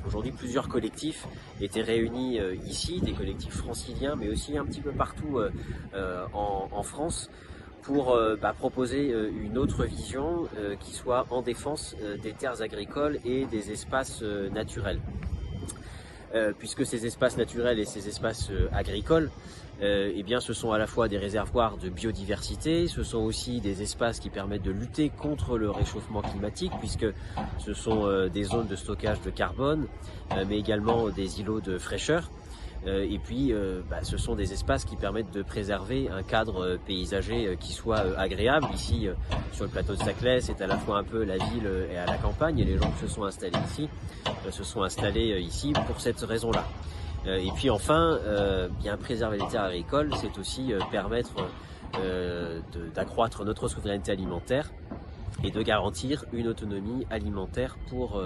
Aujourd'hui, plusieurs collectifs étaient réunis ici, des collectifs franciliens, mais aussi un petit peu partout en France, pour proposer une autre vision qui soit en défense des terres agricoles et des espaces naturels. Puisque ces espaces naturels et ces espaces agricoles, eh bien, ce sont à la fois des réservoirs de biodiversité, ce sont aussi des espaces qui permettent de lutter contre le réchauffement climatique, puisque ce sont des zones de stockage de carbone, mais également des îlots de fraîcheur. Et puis, ce sont des espaces qui permettent de préserver un cadre paysager qui soit agréable. Ici, sur le plateau de Saclay, c'est à la fois un peu la ville et à la campagne, et les gens qui se sont installés ici se sont installés ici pour cette raison-là. Et puis enfin, bien préserver les terres agricoles, c'est aussi permettre d'accroître notre souveraineté alimentaire et de garantir une autonomie alimentaire pour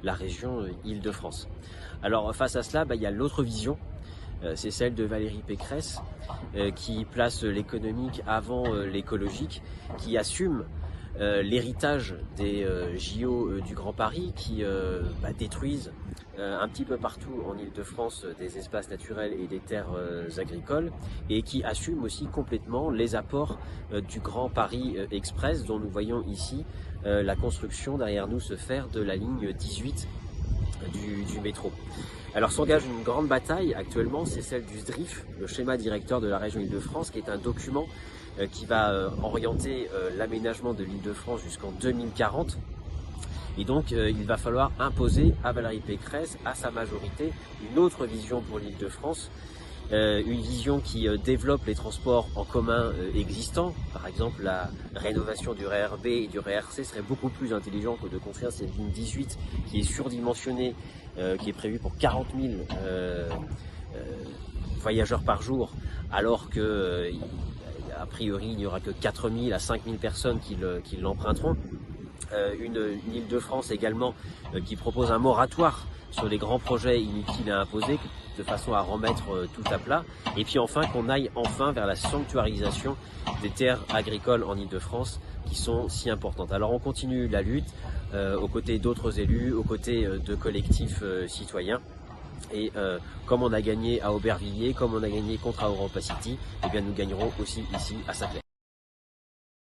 la région Île-de-France. Alors face à cela, il y a l'autre vision, c'est celle de Valérie Pécresse, qui place l'économique avant l'écologique, qui assume l'héritage des JO du Grand Paris, qui détruisent un petit peu partout en Île-de-France des espaces naturels et des terres agricoles, et qui assume aussi complètement les apports du Grand Paris Express, dont nous voyons ici la construction derrière nous se faire de la ligne 18 du métro. Alors s'engage une grande bataille actuellement, c'est celle du SDRIF, le schéma directeur de la région Île-de-France, qui est un document qui va orienter l'aménagement de l'Île-de-France jusqu'en 2040. Et donc il va falloir imposer à Valérie Pécresse, à sa majorité, une autre vision pour l'Île-de-France, une vision qui développe les transports en commun existants. Par exemple, la rénovation du RER B et du RER C serait beaucoup plus intelligent que de construire cette ligne 18 qui est surdimensionnée, qui est prévue pour 40 000 voyageurs par jour, alors que a priori il n'y aura que 4 000 à 5 000 personnes qui l'emprunteront. Une Île-de-France également qui propose un moratoire sur les grands projets inutiles à imposer, de façon à remettre tout à plat. Et puis enfin qu'on aille enfin vers la sanctuarisation des terres agricoles en Île-de-France qui sont si importantes. Alors on continue la lutte aux côtés d'autres élus, aux côtés de collectifs citoyens. Et comme on a gagné à Aubervilliers, comme on a gagné contre Europa City, eh bien nous gagnerons aussi ici à Saclay.